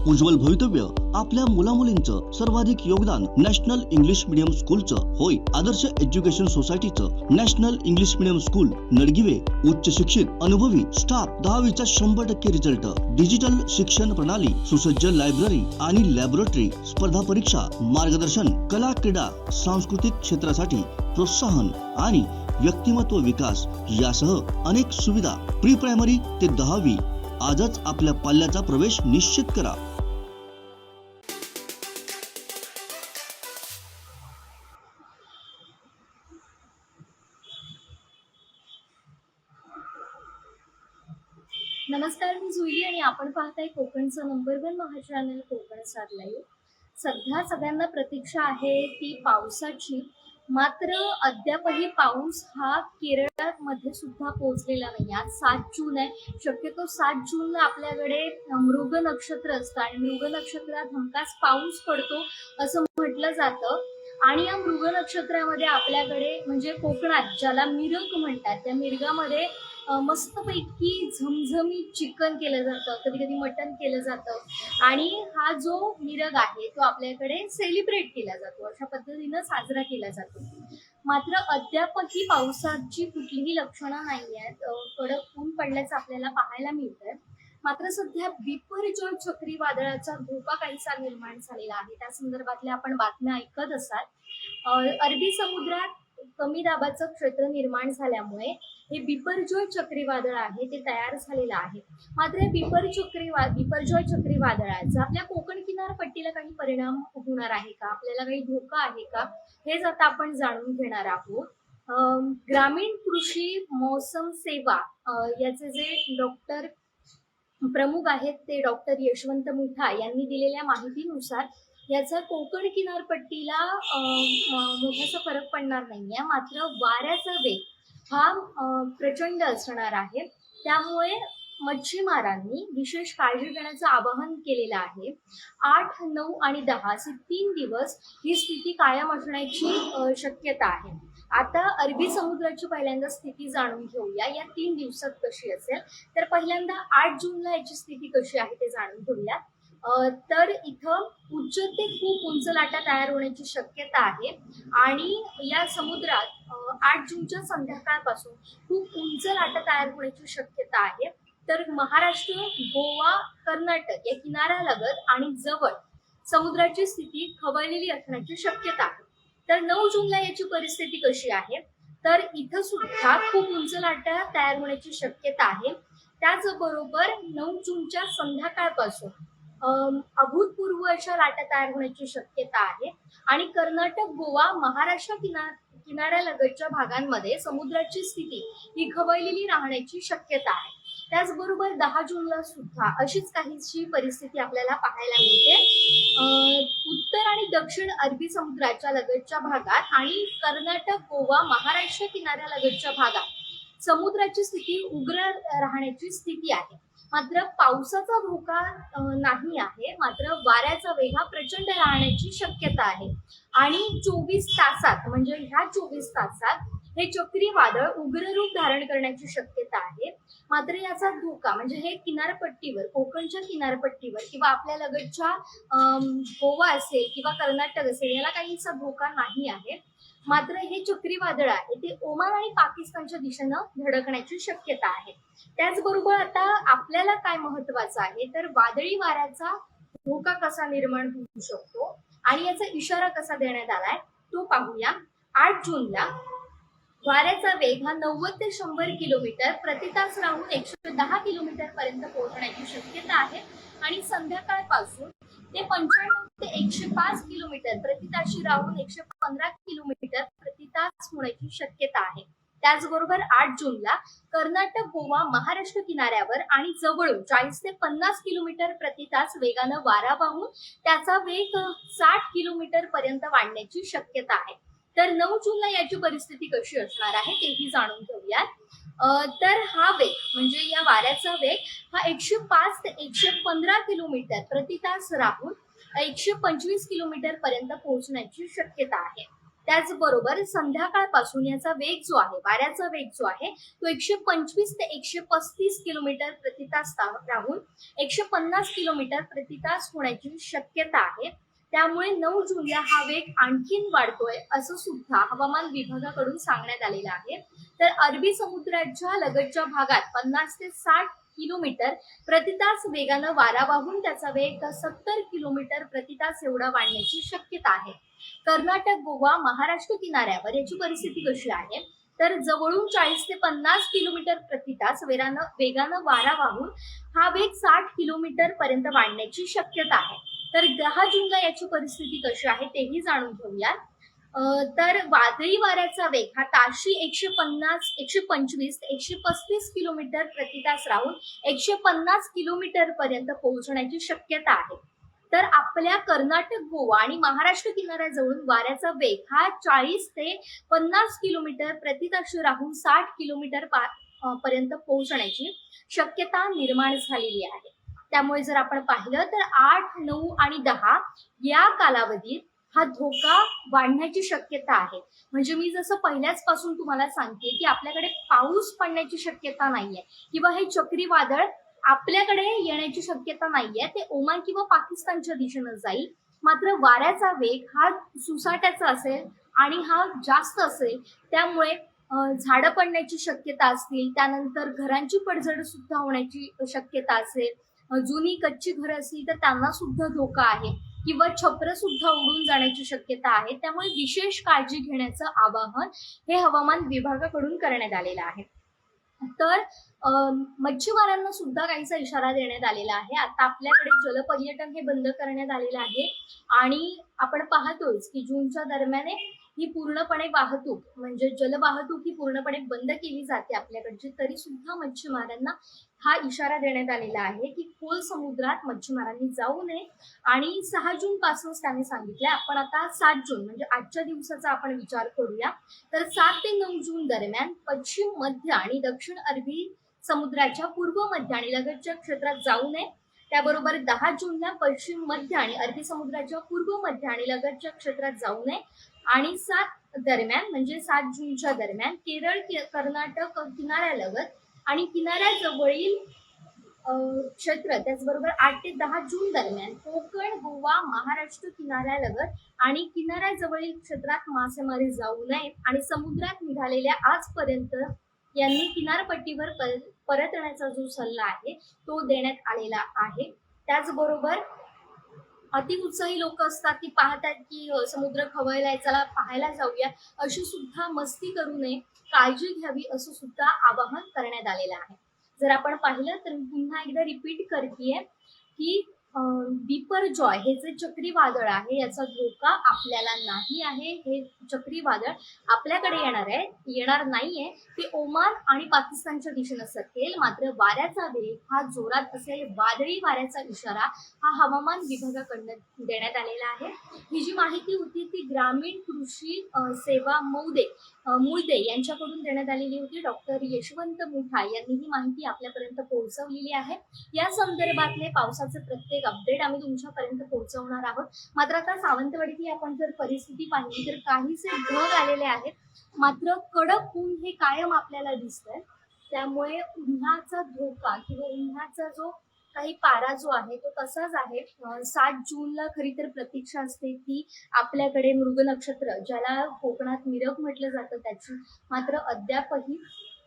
उज्ज्वल भवितव्य आपल्या मुलामुलींचं सर्वाधिक योगदान नॅशनल इंग्लिश मीडियम स्कूलचं होय। आदर्श एज्युकेशन सोसायटीचं national English medium school Nadgive उच्च शिक्षित अनुभवी स्टाफ 10वीचा 100% रिझल्ट, डिजिटल शिक्षण प्रणाली, सुसज्ज लायब्ररी आणि लॅबोरेटरी, स्पर्धा परीक्षा मार्गदर्शन, कला क्रीडा सांस्कृतिक क्षेत्रासाठी प्रोत्साहन आणि व्यक्तिमत्व विकास यासह अनेक सुविधा। प्री प्रायमरी ते 10वी आजच आपल्या पाल्याचा प्रवेश निश्चित करा। नमस्कार, मी जुईली आणि आपण पाहताय कोकणचं नंबर 1 महा चॅनल कोकण स्टार लाईव्ह। सध्या सगळ्यांना प्रतीक्षा आहे ती पावसाची, मात्र अद्यापही पाऊस हा केरळमध्ये सुद्धा पोहोचलेला नाही। आज 7 जून आहे। शक्यतो 7 जूनला आपल्याकडे मृग नक्षत्र असतं आणि मृग नक्षत्रात हमखास पाऊस पडतो असं म्हटलं जातं। आणि या मृग नक्षत्रामध्ये आपल्याकडे म्हणजे कोकणात ज्याला मिरग म्हणतात, त्या मिरगामध्ये मस्तपैकी झमझमीत चिकन केलं जातं, कधी कधी मटण केलं जातं आणि हा जो मिरग आहे तो आपल्याकडे सेलिब्रेट केला जातो, अशा पद्धतीनं साजरा केला जातो। मात्र अद्यापही पावसाची कुठलीही लक्षणं नाही आहेत। कडक ऊन पडल्याचं आपल्याला पाहायला मिळतंय। मात्र सध्या बिपरजॉय चक्रीवादळाचा धोका काहीसा निर्माण झालेला आहे, त्या संदर्भातल्या आपण बातम्या ऐकत असाल। अरबी समुद्रात कमी दाबाचं क्षेत्र निर्माण झाल्यामुळे हे बिपरजॉय चक्रीवादळ आहे ते तयार झालेलं आहे। मात्र बिपरजॉय चक्रीवादळाचा आपल्या कोकण किनारपट्टीला काही परिणाम होणार आहे का, आपल्याला काही धोका आहे का, हेच आता आपण जाणून घेणार आहोत। ग्रामीण कृषी मौसम सेवा याचे जे डॉक्टर प्रमुख आहेत ते डॉक्टर यशवंत मुठा यांनी दिलेल्या माहितीनुसार याचा कोकण किनारपट्टीला मोठासा फरक पडणार नाहीये। मात्र वाऱ्याचा वेग हा प्रचंड असणार आहे, त्यामुळे मच्छीमारांनी विशेष काळजी घेण्याचं आवाहन केलेलं आहे। 8, 9 आणि 10 असे 3 दिवस ही स्थिती कायम असण्याची शक्यता आहे। आता अरबी समुद्राची पहिल्यांदा स्थिती जाणून घेऊया, या 3 दिवसात कशी असेल। तर पहिल्यांदा 8 जूनला याची स्थिती कशी आहे ते जाणून घेऊया। तर इथं उच्च ते खूप उंच लाटा तयार होण्याची शक्यता आहे आणि या समुद्रात 8 जूनच्या संध्याकाळपासून खूप उंच लाटा तयार होण्याची शक्यता आहे। तर महाराष्ट्र, गोवा, कर्नाटक या किनाऱ्यालगत आणि जवळ समुद्राची स्थिती खवळलेली असण्याची शक्यता आहे। तर 9 जूनला याची परिस्थिती कशी आहे, तर इथं सुद्धा खूप उंच लाटा तयार होण्याची शक्यता आहे। त्याचबरोबर 9 जूनच्या संध्याकाळपासून अभूतपूर्व अशा लाटा तयार होण्याची शक्यता आहे आणि कर्नाटक, गोवा, महाराष्ट्र किनाऱ्यालगतच्या भागांमध्ये समुद्राची स्थिती ही खवळलेली राहण्याची शक्यता आहे। त्याचबरोबर 10 जूनला सुद्धा अशीच काहीशी परिस्थिती आपल्याला पाहायला मिळते। उत्तर आणि दक्षिण अरबी समुद्राच्या लगतच्या भागात आणि कर्नाटक, गोवा, महाराष्ट्र किनाऱ्यालगतच्या भागात समुद्राची स्थिती उग्र राहण्याची स्थिती आहे। मात्र पावसाचा धोका नाही आहे, मात्र वाऱ्याचा वेग हा प्रचंड राहण्याची शक्यता आहे आणि 24 तासात म्हणजे ह्या 24 तासात हे चक्रीवादळ उग्र रूप धारण करण्याची शक्यता आहे। मात्र याचा धोका म्हणजे हे किनारपट्टीवर, कोकणच्या किनारपट्टीवर किंवा आपल्या लगतच्या गोवा असेल किंवा कर्नाटक असेल याला काहीसा धोका नाही आहे। मात्र हे चक्रीवादळ आहे ते ओमान आणि पाकिस्तानच्या दिशेनं धडकण्याची शक्यता आहे। त्याचबरोबर आता आपल्याला काय महत्वाचं आहे, तर वादळी वाऱ्याचा धोका कसा निर्माण होऊ शकतो आणि याचा इशारा कसा देण्यात आलाय तो पाहूया। 8 जूनला वाऱ्याचा वेग हा 90 ते 100 किलोमीटर प्रति तास राहून 110 किलोमीटर पर्यंत पोहोचण्याची शक्यता आहे आणि संध्याकाळपासून ते 95 ते 105 किलोमीटर प्रति ताशी राहून 115 किलोमीटर प्रति तास होण्याची शक्यता आहे। त्याचबरोबर 8 जूनला कर्नाटक, गोवा, महाराष्ट्र किनाऱ्यावर आणि जवळून 40 ते 50 किलोमीटर प्रति तास वेगानं वारा वाहून त्याचा वेग 60 किलोमीटर पर्यंत वाढण्याची शक्यता आहे। तर 9 जूनला याची परिस्थिती कशी असणार आहे तेही जाणून घेऊयात। तर हा वेग म्हणजे या वाऱ्याचा वेग हा 105 ते 115 किलोमीटर प्रति तास राहून 125 किलोमीटर पर्यंत पोहोचण्याची शक्यता आहे। त्याचबरोबर संध्याकाळपासून याचा वेग जो आहे, वाऱ्याचा वेग जो आहे तो 125 ते 135 किलोमीटर प्रति तास राहून 150 किलोमीटर प्रति तास होण्याची शक्यता आहे. त्यामुळे 9 जूनला हा वेग आणखीन वाढतोय असं सुद्धा हवामान विभागाकडून सांगण्यात आलेलं आहे. तर अरबी समुद्राच्या लगतच्या भागात 50 ते 60 किलोमीटर प्रति तास वेगानं वारा वाहून त्याचा वेग 70 किलोमीटर प्रति तास एवढा वाढण्याची शक्यता आहे. कर्नाटक, गोवा, महाराष्ट्र किनाऱ्यावर याची परिस्थिती कशी आहे, तर जवळून 40 ते 50 किलोमीटर प्रति तास वेगानं वारा वाहून हा वेग 60 किलोमीटर पर्यंत वाढण्याची शक्यता आहे. तर 10 जूनला याची परिस्थिती कशी आहे तेही जाणून घेऊया. तर वादळी वाऱ्याचा वेग हा ताशी 125 ते 135 किलोमीटर प्रति तास राहून 150 किलोमीटर पर्यंत पोहोचण्याची शक्यता आहे. तर आपल्या कर्नाटक, गोवा आणि महाराष्ट्र किनाऱ्याजवळून वाऱ्याचा वेग हा 40 ते 50 किलोमीटर प्रति तास राहून 60 किलोमीटर पर्यंत पोहोचण्याची शक्यता निर्माण झालेली आहे. त्यामुळे जर आपण पाहिलं तर 8, 9 आणि 10 या कालावधीत हा धोका वाढण्याची शक्यता आहे. म्हणजे मी जसं पहिल्याच पासून तुम्हाला सांगते की आपल्याकडे पाऊस पडण्याची शक्यता नाहीये किंवा हे चक्रीवादळ आपल्याकडे येण्याची शक्यता नाहीये. ते ओमान किंवा पाकिस्तानच्या दिशेनं जाईल. मात्र वाऱ्याचा वेग हा सुसाट्याचा असेल आणि हा जास्त असेल. त्यामुळे झाडं पडण्याची शक्यता असतील, त्यानंतर घरांची पडझड सुद्धा होण्याची शक्यता असेल. जुनी कच्ची घरं असतील तर त्यांना सुद्धा धोका आहे किंवा छप्र सुद्धा उडून जाण्याची शक्यता आहे. त्यामुळे विशेष काळजी घेण्याचं आवाहन हे हवामान विभागाकडून करण्यात आलेलं आहे. तर मच्छीमारांना सुद्धा काहीसा इशारा देण्यात आलेला आहे. आता आपल्याकडे जलपर्यटन हे बंद करण्यात आलेलं आहे आणि आपण पाहतोच की जूनच्या दरम्यान ही पूर्णपणे वाहतूक म्हणजे जलवाहतूक ही पूर्णपणे बंद केली जाते आपल्याकडची. तरी सुद्धा मच्छीमारांना हा इशारा देण्यात आलेला आहे की खोल समुद्रात मच्छीमारांनी जाऊ नये. आणि 6 जून पासूनच त्यांनी सांगितलंय. आपण आता 7 जून म्हणजे आजच्या दिवसाचा आपण विचार करूया. तर 7 ते 9 जून दरम्यान पश्चिम, मध्य आणि दक्षिण अरबी समुद्राच्या पूर्व, मध्य आणि लगतच्या क्षेत्रात जाऊ नये. त्याबरोबर 10 जूनला पश्चिम, मध्य आणि अरबी समुद्राच्या पूर्व, मध्य आणि लगतच्या क्षेत्रात जाऊ नये. आणि 7 दरम्यान म्हणजे 7 जूनच्या दरम्यान केरळ, कर्नाटक किनाऱ्यालगत आणि किनाऱ्याजवळील क्षेत्र, त्याचबरोबर 8 ते 10 जून दरम्यान कोकण, गोवा, महाराष्ट्र किनाऱ्यालगत आणि किनाऱ्याजवळील क्षेत्रात मासेमारी जाऊ नये. आणि समुद्रात निघालेल्या आजपर्यंत यांनी किनारपट्टीवर परतण्याचा जो सल्ला आहे तो देण्यात आलेला आहे. त्याचबरोबर अतिउत्साही लोक असतात ती पाहतात की समुद्र खवळलाय, चला पाहायला जाऊया, अशी सुद्धा मस्ती करू नये, काळजी घ्यावी असं सुद्धा आवाहन करण्यात आलेलं आहे. जर आपण पाहिलं तर पुन्हा एकदा रिपीट करतेय की बिपरजॉय हे जे चक्रीवादळ आहे याचा धोका आपल्याला नाही आहे. हे चक्रीवादळ आपल्याकडे येणार नाहीये. ते ओमान आणि पाकिस्तानच्या दिशेनं सरकेल. मात्र वाऱ्याचा वेग हा जोरात असेल. वादळी वाऱ्याचा इशारा हा हवामान विभागाकडून देण्यात आलेला आहे. ही जी माहिती होती ती ग्रामीण कृषी सेवा मुळदे यांच्याकडून देण्यात आलेली होती. डॉक्टर यशवंत मुठा यांनी ही माहिती आपल्यापर्यंत पोहोचवलेली आहे. या संदर्भातले पावसाचे प्रत्येक अपडेट आम्ही तुमच्यापर्यंत पोहोचवणार आहोत. मात्र आता सावंतवाडीतली आपण जर परिस्थिती पाहिली तर काहीसे ढग आलेले आहेत. मात्र कडक ऊन हे कायम आपल्याला दिसतंय. त्यामुळे उन्हाचा धोका किंवा उन्हाचा जो काही पारा जो आहे तो तसाच आहे. 7 जूनला खरी तर प्रतीक्षा असते ती आपल्याकडे मृग नक्षत्र ज्याला कोकणात मिरग म्हटलं जातं त्याची. मात्र अद्यापही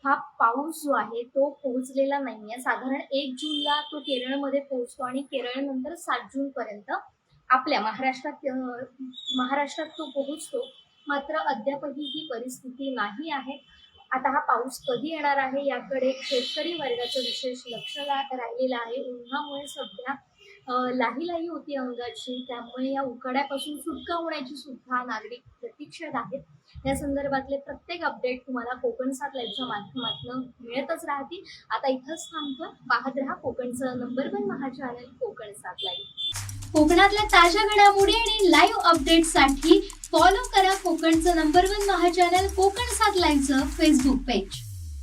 हा पाऊस जो आहे तो पोहोचलेला नाहीये. साधारण 1 जूनला तो केरळमध्ये पोहोचतो आणि केरळ नंतर 7 जून पर्यंत आपल्या महाराष्ट्रात तो पोहोचतो. मात्र अद्यापही ही परिस्थिती नाही आहे. आता हा पाऊस कधी येणार आहे याकडे शेतकरी वर्गाचं विशेष लक्ष राहिलेलं आहे. उन्हामुळे सध्या लाही होती अंगाची. त्यामुळे या उकाड्यापासून सुटका होण्याची सुद्धा नागरिक प्रतीक्षेत आहेत. या संदर्भातले प्रत्येक अपडेट तुम्हाला कोकण 7 लाईव्हच्या माध्यमातून मिळतच राहतील. आता इथंच थांबतो. पाहत रहा कोकणचं नंबर 1 महा चॅनल कोकण 7 लाईव्ह. कोकणातल्या ताज्या घडामोडी आणि लाईव्ह अपडेटसाठी फॉलो करा कोकणचं नंबर 1 महा चॅनल कोकण 7 लाईव्हचं फेसबुक पेज.